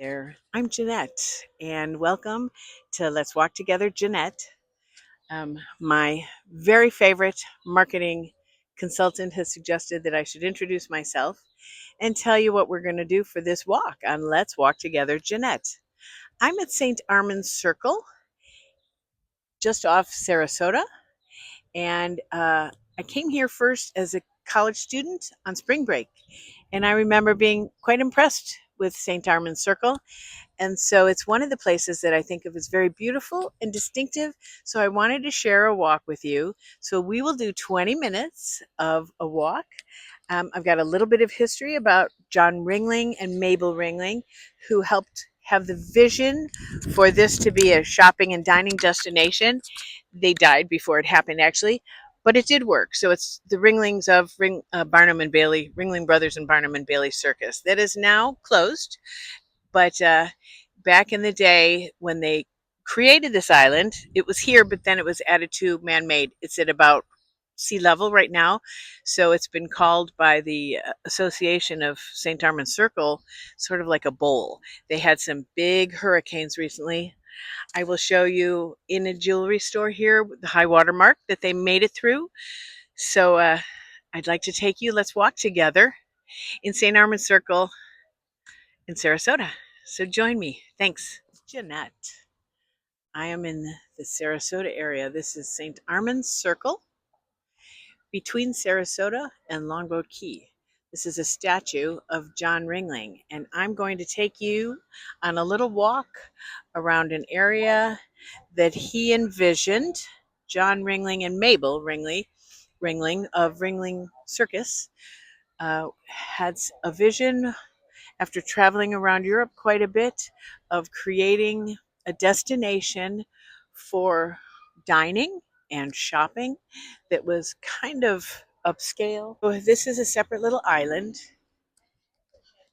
There, I'm Jeanette, and welcome to Let's Walk Together, Jeanette. My very favorite marketing consultant has suggested that I should introduce myself and tell you what we're going to do for this walk on Let's Walk Together, Jeanette. I'm at St Armands Circle, just off Sarasota, and I came here first as a college student on spring break, and I remember being quite impressed with St Armands Circle. And so it's one of the places that I think of as very beautiful and distinctive. So I wanted to share a walk with you. So we will do 20 minutes of a walk. I've got a little bit of history about John Ringling and Mabel Ringling, who helped have the vision for this to be a shopping and dining destination. They died before it happened, actually, but it did work. So it's the Ringlings of Barnum and Bailey, Ringling Brothers and Barnum and Bailey Circus, that is now closed. But back in the day when they created this island, it was here, but then it was added to man-made. It's at about sea level right now. So it's been called by the Association of St. Armands Circle sort of like a bowl. They had some big hurricanes recently. I will show you in a jewelry store here with the high water mark that they made it through. So I'd like to take you. Let's walk together in St. Armands Circle in Sarasota. So join me. Thanks. Jeanette. I am in the Sarasota area. This is St. Armands Circle between Sarasota and Longboat Key. This is a statue of John Ringling, and I'm going to take you on a little walk around an area that he envisioned. John Ringling and Mabel Ringling of Ringling Circus had a vision after traveling around Europe quite a bit of creating a destination for dining and shopping that was kind of upscale. So this is a separate little island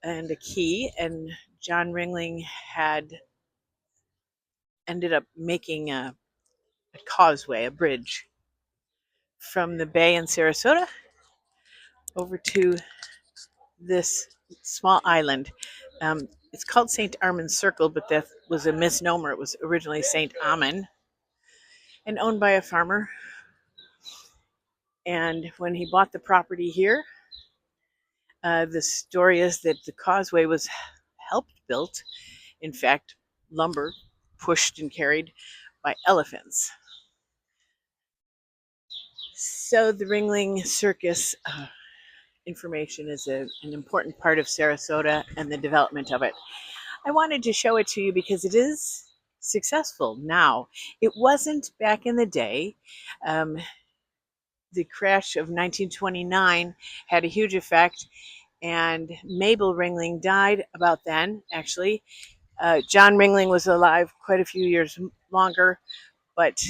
and a key, and John Ringling had ended up making a causeway, a bridge from the bay in Sarasota over to this small island. It's called St. Armands Circle, but that was a misnomer. It was originally St. Armand and owned by a farmer. And when he bought the property here, the story is that the causeway was helped built, in fact, lumber pushed and carried by elephants. So the Ringling Circus information is an important part of Sarasota and the development of it. I wanted to show it to you because it is successful now. It wasn't back in the day. The crash of 1929 had a huge effect, and Mabel Ringling died about then, actually. John Ringling was alive quite a few years longer, but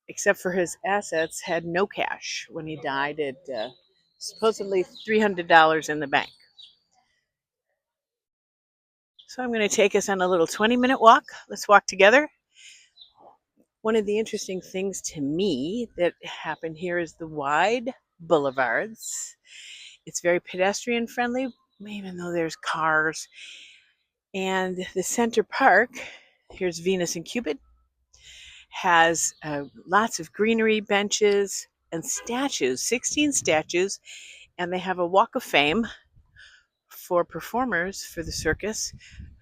except for his assets, had no cash when he died at supposedly $300 in the bank. So I'm going to take us on a little 20-minute walk. Let's walk together. One of the interesting things to me that happened here is the wide boulevards. It's very pedestrian friendly, even though there's cars. And the Center Park, here's Venus and Cupid, has lots of greenery, benches, and statues, 16 statues, and they have a walk of fame for performers for the circus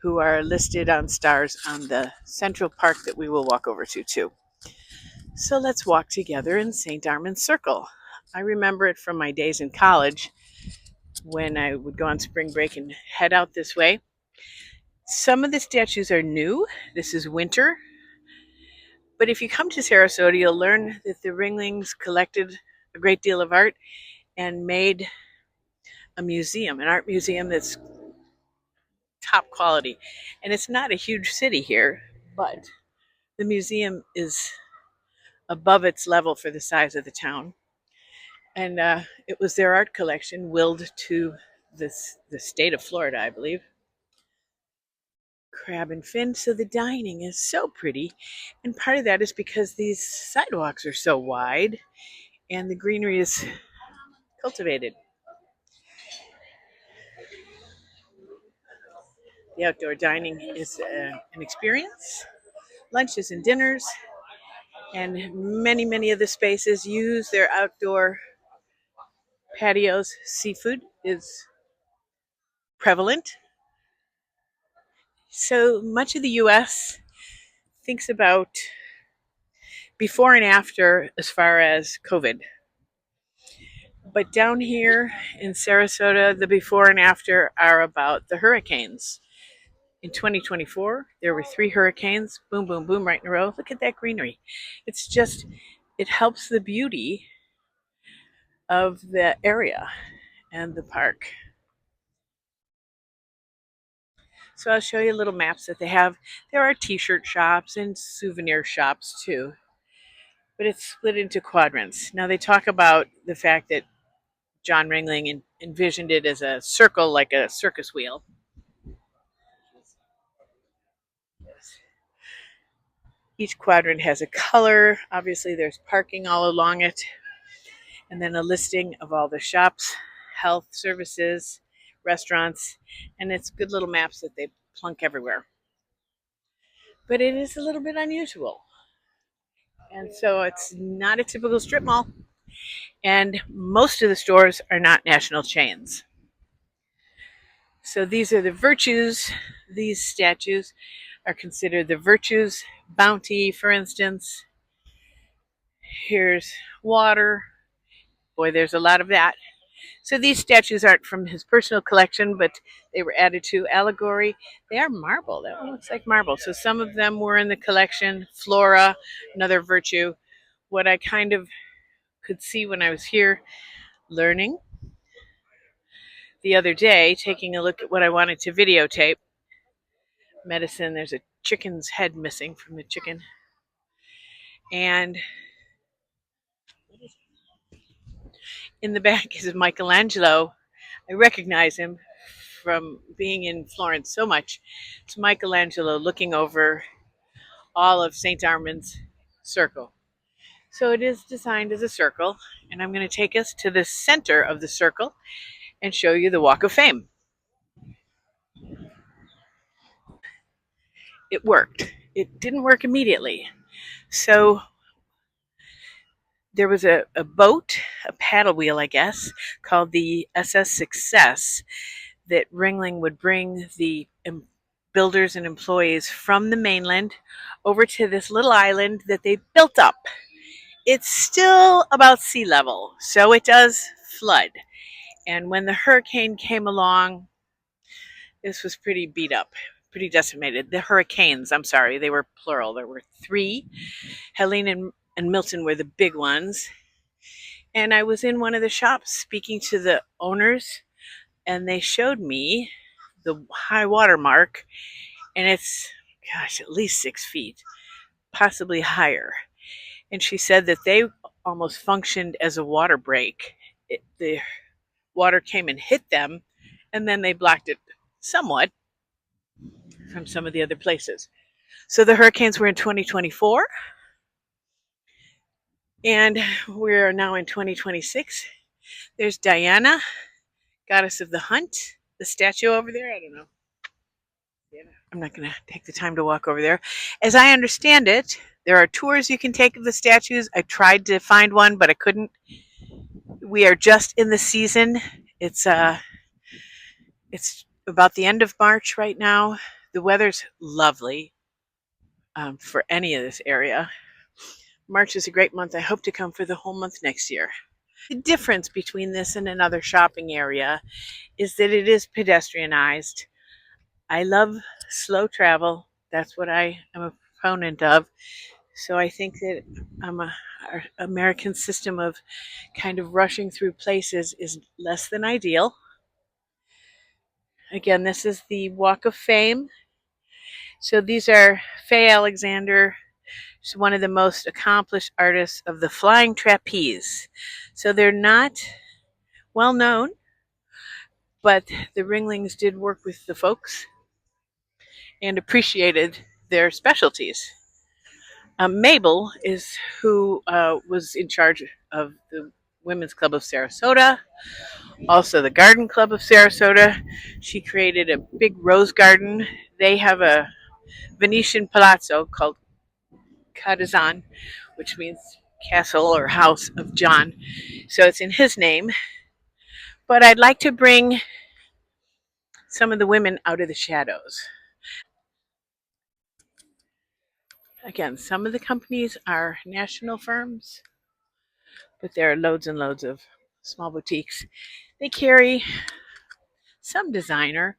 who are listed on stars on the Central Park that we will walk over to too. So let's walk together in St. Armands Circle. I remember it from my days in college when I would go on spring break and head out this way. Some of the statues are new. This is winter. But if you come to Sarasota, you'll learn that the Ringlings collected a great deal of art and made a museum, an art museum that's top quality. And it's not a huge city here, but the museum is above its level for the size of the town. And it was their art collection willed to the state of Florida, I believe. Crab and fin. So the dining is so pretty. And part of that is because these sidewalks are so wide and the greenery is cultivated. The outdoor dining is an experience. Lunches and dinners, and many of the spaces use their outdoor patios. Seafood is prevalent. So much of the U.S. thinks about before and after as far as COVID. But down here in Sarasota, the before and after are about the hurricanes. In 2024, there were 3 hurricanes, boom, boom, boom, right in a row. Look at that greenery. It's just, it helps the beauty of the area and the park. So I'll show you little maps that they have. There are t-shirt shops and souvenir shops too, but it's split into quadrants. Now they talk about the fact that John Ringling envisioned it as a circle, like a circus wheel. Each quadrant has a color. Obviously, there's parking all along it, and then a listing of all the shops, health services, restaurants, and it's good little maps that they plunk everywhere. But it is a little bit unusual. And so it's not a typical strip mall. And most of the stores are not national chains. So these are the virtues. These statues are considered the virtues. Bounty, for instance. Here's water. Boy, there's a lot of that. So these statues aren't from his personal collection, but they were added to allegory. They are marble. That one looks like marble. So some of them were in the collection. Flora, another virtue. What I kind of could see when I was here learning the other day, taking a look at what I wanted to videotape. Medicine, there's a chicken's head missing from the chicken. And in the back is Michelangelo. I recognize him from being in Florence so much. It's Michelangelo looking over all of St Armands Circle. So it is designed as a circle, and I'm going to take us to the center of the circle and show you the Walk of Fame. It worked. It didn't work immediately. So there was a boat, a paddle wheel, I guess, called the SS Success that Ringling would bring the builders and employees from the mainland over to this little island that they built up. It's still about sea level, so it does flood. And when the hurricane came along, this was pretty beat up, pretty decimated. The hurricanes, I'm sorry, they were plural. There were 3. Helene and Milton were the big ones. And I was in one of the shops speaking to the owners, and they showed me the high water mark, and it's, gosh, at least 6 feet, possibly higher. And she said that they almost functioned as a water break. The water came and hit them, and then they blocked it somewhat from some of the other places. So the hurricanes were in 2024, and we're now in 2026. There's Diana, goddess of the hunt, the statue over there. I don't know. I'm not going to take the time to walk over there. As I understand it, there are tours you can take of the statues. I tried to find one, but I couldn't. We are just in the season. It's about the end of March right now. The weather's lovely for any of this area. March is a great month. I hope to come for the whole month next year. The difference between this and another shopping area is that it is pedestrianized. I love slow travel. That's what I am a proponent of. So I think that our American system of kind of rushing through places is less than ideal. Again, this is the Walk of Fame. So these are Faye Alexander. She's one of the most accomplished artists of the flying trapeze. So they're not well known, but the Ringlings did work with the folks and appreciated their specialties. Mabel is who was in charge of the Women's Club of Sarasota. Also, the Garden Club of Sarasota. She created a big rose garden. They have a Venetian palazzo called Cadazan, which means castle or house of John. So it's in his name. But I'd like to bring some of the women out of the shadows. Again, some of the companies are national firms, but there are loads and loads of small boutiques. They carry some designer,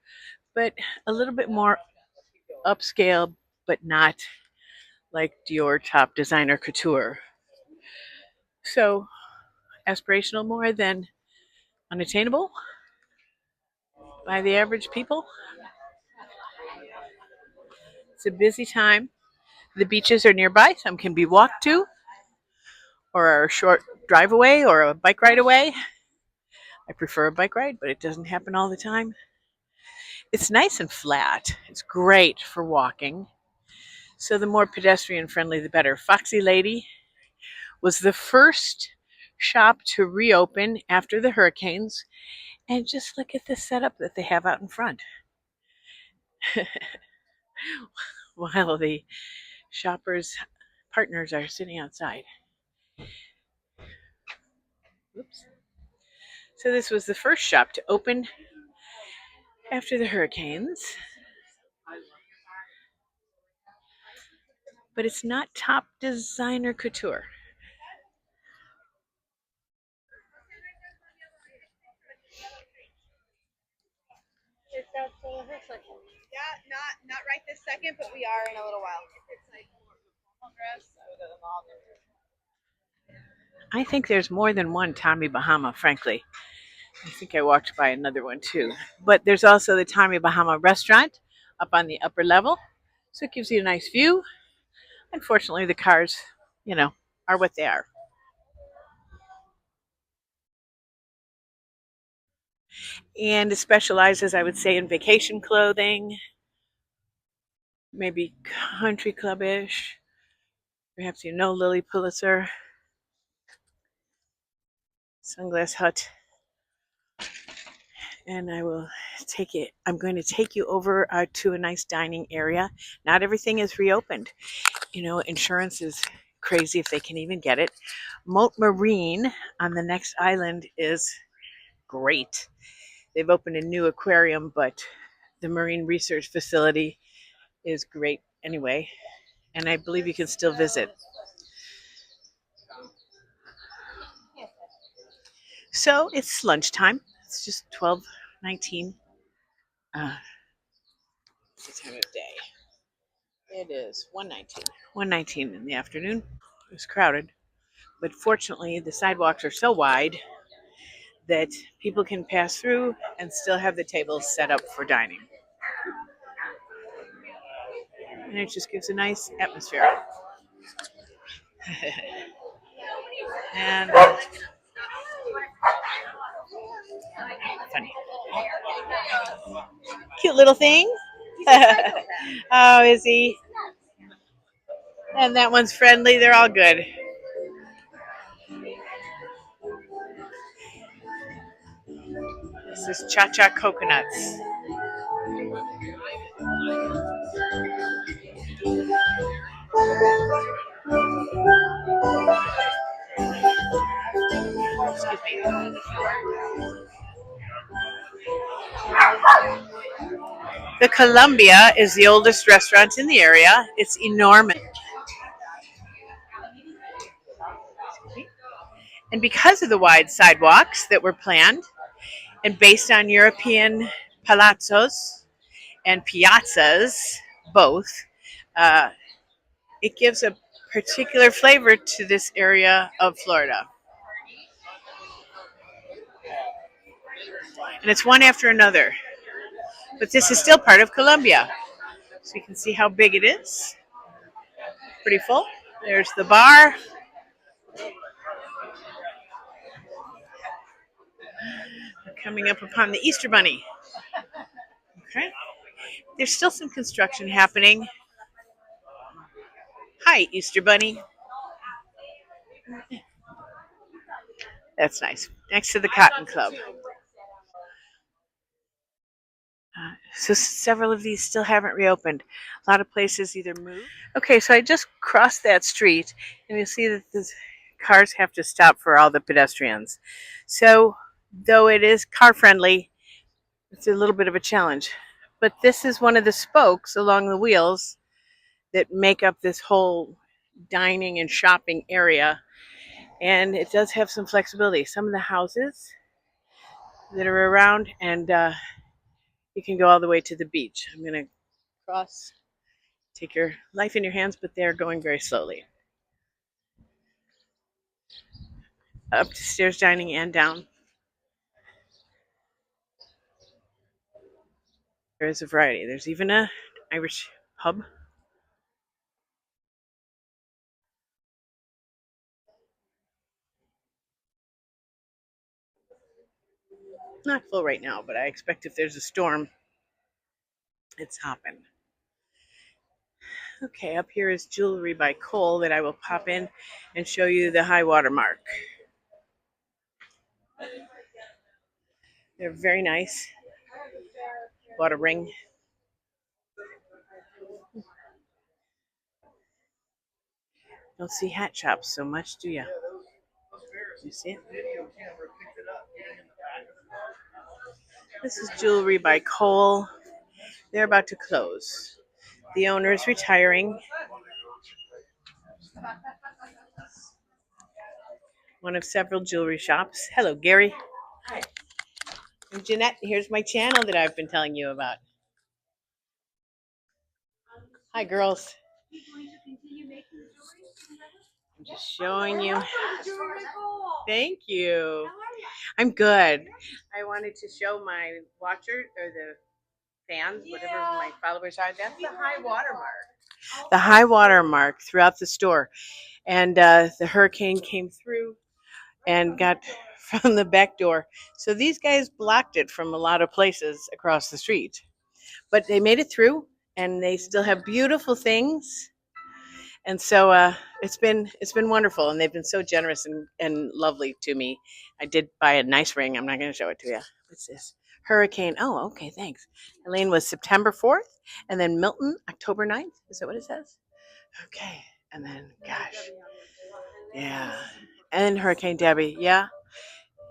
but a little bit more upscale, but not like Dior top designer couture. So aspirational more than unattainable by the average people. It's a busy time. The beaches are nearby. Some can be walked to, or are a short drive away, or a bike ride away. I prefer a bike ride, but it doesn't happen all the time. It's nice and flat. It's great for walking. So the more pedestrian friendly, the better. Foxy Lady was the first shop to reopen after the hurricanes. And just look at the setup that they have out in front. While the shoppers' partners are sitting outside. Oops. So this was the first shop to open after the hurricanes. But it's not top designer couture. Yeah, not right this second, but we are in a little while. I think there's more than one Tommy Bahama, frankly. I think I walked by another one too. But there's also the Tommy Bahama restaurant up on the upper level. So it gives you a nice view. Unfortunately, the cars, you know, are what they are. And it specializes, I would say, in vacation clothing, maybe country club-ish. Perhaps you know Lily Pulitzer, Sunglass Hut. And I will take it. I'm going to take you over to a nice dining area. Not everything is reopened. You know, insurance is crazy if they can even get it. Moat Marine on the next island is great. They've opened a new aquarium, but the marine research facility is great anyway. And I believe you can still visit. So it's lunchtime. It's just 12:19. Uh, what's the time of day? It is 1:19. 1:19 in the afternoon. It's crowded, but fortunately the sidewalks are so wide that people can pass through and still have the tables set up for dining. And it just gives a nice atmosphere. And funny. Cute little thing. Oh, is he? And that one's friendly. They're all good. This is Cha Cha Coconuts. Excuse me. The Columbia is the oldest restaurant in the area. It's enormous. And because of the wide sidewalks that were planned and based on European palazzos and piazzas, both, uh, it gives a particular flavor to this area of Florida. And it's one after another. But this is still part of Colombia. So you can see how big it is. Pretty full. There's the bar. We're coming up upon the Easter Bunny. Okay. There's still some construction happening. Hi, Easter Bunny. That's nice. Next to the Cotton Club. So several of these still haven't reopened. A lot of places either moved. Okay, so I just crossed that street, and you see that the cars have to stop for all the pedestrians. So, though it is car friendly, it's a little bit of a challenge. But this is one of the spokes along the wheels that make up this whole dining and shopping area. And it does have some flexibility. Some of the houses that are around, and you can go all the way to the beach. I'm going to cross, take your life in your hands, but they're going very slowly. Upstairs dining and down. There is a variety. There's even a Irish pub. Not full right now, but I expect if there's a storm, it's hopping. Okay, up here is jewelry by Cole that I will pop in and show you the high water mark. They're very nice. Bought a ring. Don't see hat shops so much, do you? You see it? This is jewelry by Cole. They're about to close. The owner is retiring. One of several jewelry shops. Hello, Gary. Hi. I'm Jeanette. Here's my channel that I've been telling you about. Hi, girls. I'm just showing you. Thank you. I'm good. I wanted to show my watcher or the fans, whatever my followers are. That's the high water mark. The high water mark throughout the store. And the hurricane came through and got from the back door. So these guys blocked it from a lot of places across the street. But they made it through, and they still have beautiful things. And so it's been wonderful, and they've been so generous and lovely to me. I did buy a nice ring. I'm not going to show it to you. What's this? Hurricane. Oh, okay, thanks. Helene was September 4th, and then Milton, October 9th. Is that what it says? Okay, and then, gosh, yeah. And Hurricane Debbie. Yeah,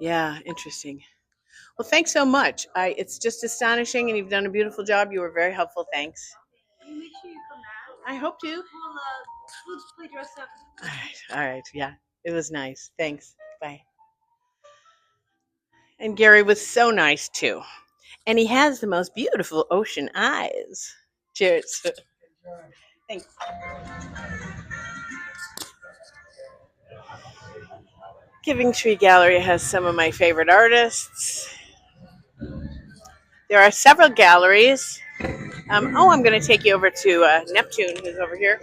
yeah, interesting. Well, thanks so much. It's just astonishing, and you've done a beautiful job. You were very helpful. Thanks. Make sure you come back. I hope to. We'll play dress up. All right. Yeah, it was nice. Thanks. Bye. And Gary was so nice too, and he has the most beautiful ocean eyes. Cheers. Thanks. Giving Tree Gallery has some of my favorite artists. There are several galleries. I'm going to take you over to Neptune, who's over here.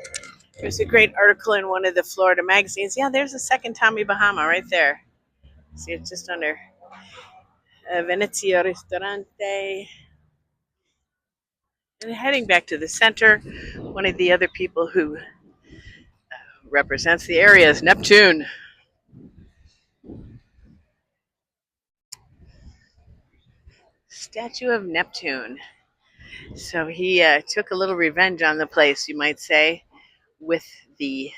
There's a great article in one of the Florida magazines. Yeah, there's a second Tommy Bahama right there. See, it's just under Venezia Ristorante. And heading back to the center, one of the other people who represents the area is Neptune. Statue of Neptune. So he took a little revenge on the place, you might say, with the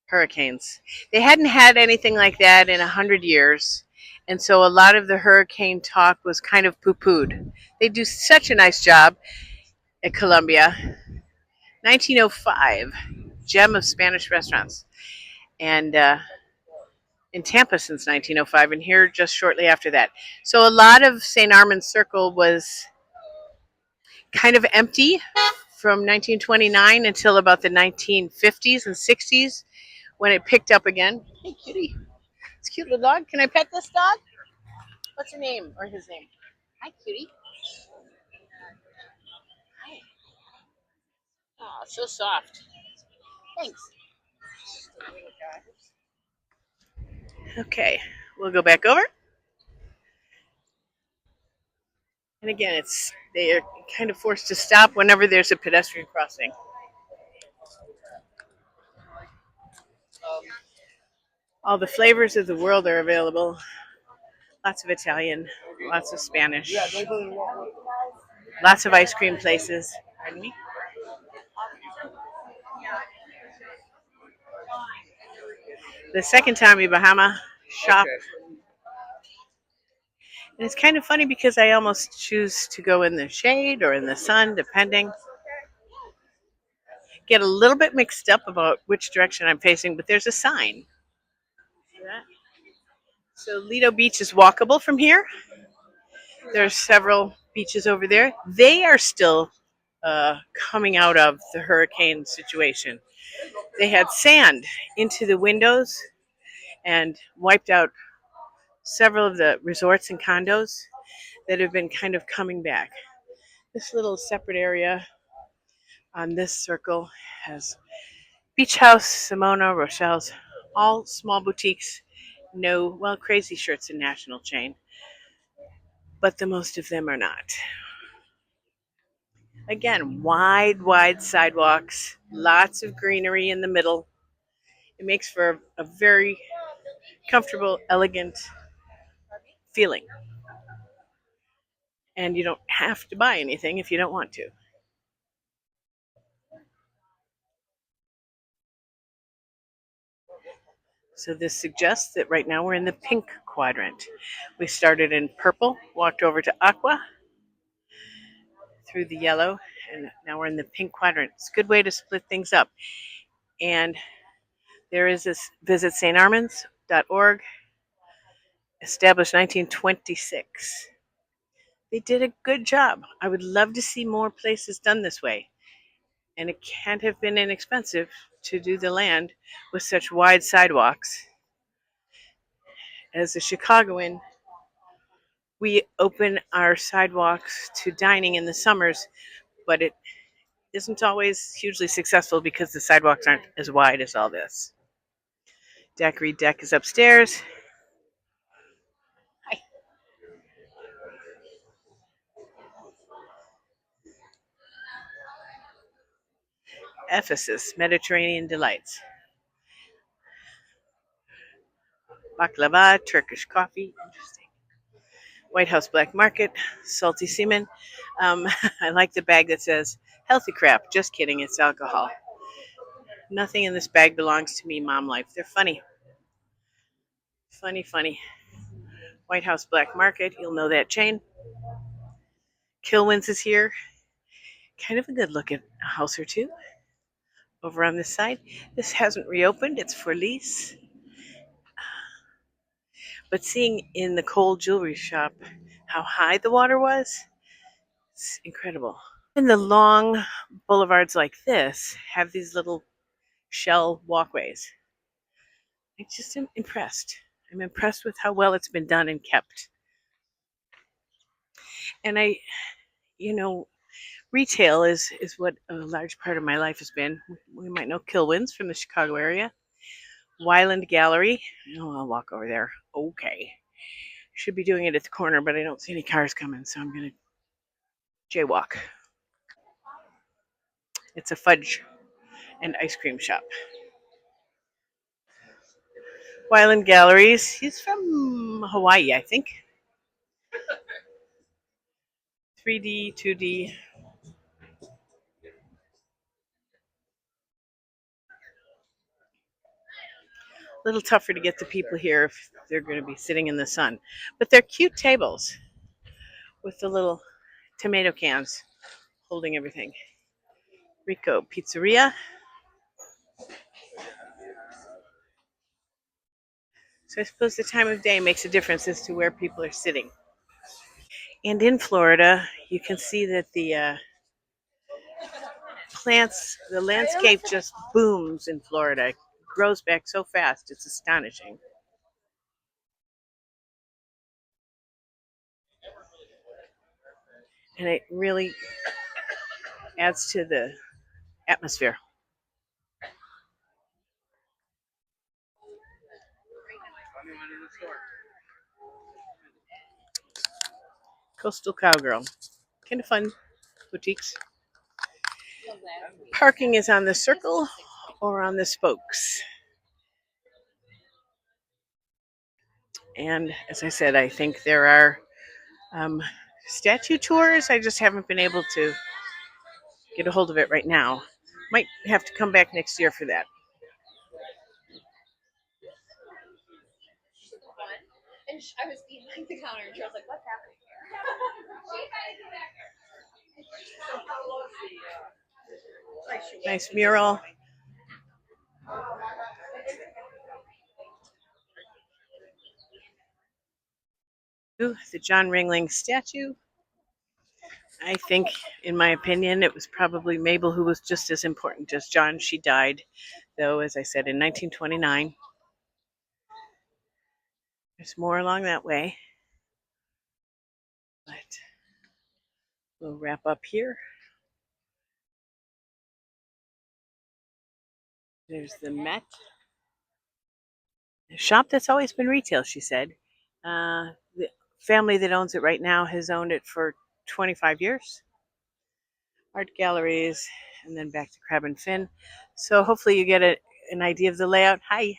hurricanes. They hadn't had anything like that in 100 years, and so a lot of the hurricane talk was kind of poo-pooed. They do such a nice job at Columbia. 1905, gem of Spanish restaurants, and in Tampa since 1905, and here just shortly after that. So a lot of St Armands Circle was kind of empty from 1929 until about the 1950s and 60s when it picked up again. Hey, kitty. It's a cute little dog. Can I pet this dog? What's her name or his name? Hi, cutie. Hi. Oh, so soft. Thanks. Okay, we'll go back over. And again, they are kind of forced to stop whenever there's a pedestrian crossing. All the flavors of the world are available. Lots of Italian, lots of Spanish. Lots of ice cream places. Pardon me. The second Tommy Bahama shop. And it's kind of funny because I almost choose to go in the shade or in the sun, depending. Get a little bit mixed up about which direction I'm facing, but there's a sign. See that? So Lido Beach is walkable from here. There's several beaches over there. They are still coming out of the hurricane situation. They had sand into the windows and wiped out several of the resorts and condos that have been kind of coming back. This little separate area on this circle has Beach House, Simona, Rochelle's, all small boutiques. No, well, Crazy Shirt's a national chain, but the most of them are not. Again, wide sidewalks, lots of greenery in the middle. It makes for a very comfortable, elegant feeling. And you don't have to buy anything if you don't want to. So this suggests that right now we're in the pink quadrant. We started in purple, walked over to aqua, through the yellow, and now we're in the pink quadrant. It's a good way to split things up. And there is this visit StArmands.org, established 1926. They did a good job. I would love to see more places done this way. And it can't have been inexpensive to do the land with such wide sidewalks. As a Chicagoan, we open our sidewalks to dining in the summers, but it isn't always hugely successful because the sidewalks aren't as wide as all this. Daiquiri Deck is upstairs. Ephesus, Mediterranean Delights. Baklava, Turkish coffee. Interesting. White House Black Market, Salty Seaman. I like the bag that says, healthy crap. Just kidding, it's alcohol. Nothing in this bag belongs to me, mom life. They're funny. Funny. White House Black Market, you'll know that chain. Kilwins is here. Kind of a good look at a house or two. Over on this side, this hasn't reopened, it's for lease. But seeing in the Cold Jewelry Shop how high the water was, it's incredible. And the long boulevards like this have these little shell walkways. I just am impressed. I'm impressed with how well it's been done and kept. And you know, retail is what a large part of my life has been. We might know Kilwins from the Chicago area. Wyland Gallery. Oh, I'll walk over there. Okay. Should be doing it at the corner, but I don't see any cars coming, so I'm going to jaywalk. It's a fudge and ice cream shop. Wyland Galleries. He's from Hawaii, I think. 3D, 2D. A little tougher to get the people here if they're going to be sitting in the sun. But they're cute tables with the little tomato cans holding everything. Rico Pizzeria. So I suppose the time of day makes a difference as to where people are sitting. And in Florida, you can see that the plants, the landscape just booms in Florida. It grows back so fast, it's astonishing. And it really adds to the atmosphere. Coastal Cowgirl. Kind of fun boutiques. Parking is on the circle or on the spokes. And as I said, I think there are um, statue tours. I just haven't been able to get a hold of it right now. Might have to come back next year for that. And I was behind the counter, and she was like, "What's happening here?" Nice mural. The John Ringling statue. I think, in my opinion, it was probably Mabel who was just as important as John. She died, though, as I said, in 1929. There's more along that way. But we'll wrap up here. There's the Met. A shop that's always been retail, she said. The family that owns it right now has owned it for 25 years. Art galleries, and then back to Crab and Fin. So hopefully you get an idea of the layout. Hi.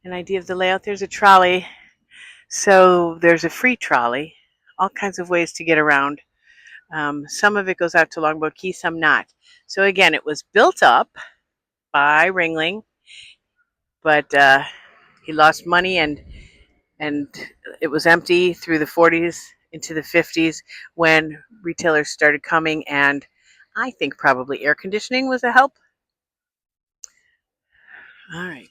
An idea of the layout. There's a trolley. So there's a free trolley. All kinds of ways to get around. Some of it goes out to Longboat Key, some not. So again, it was built up by Ringling, but he lost money and it was empty through the 40s into the 50s when retailers started coming, and I think probably air conditioning was a help. All right.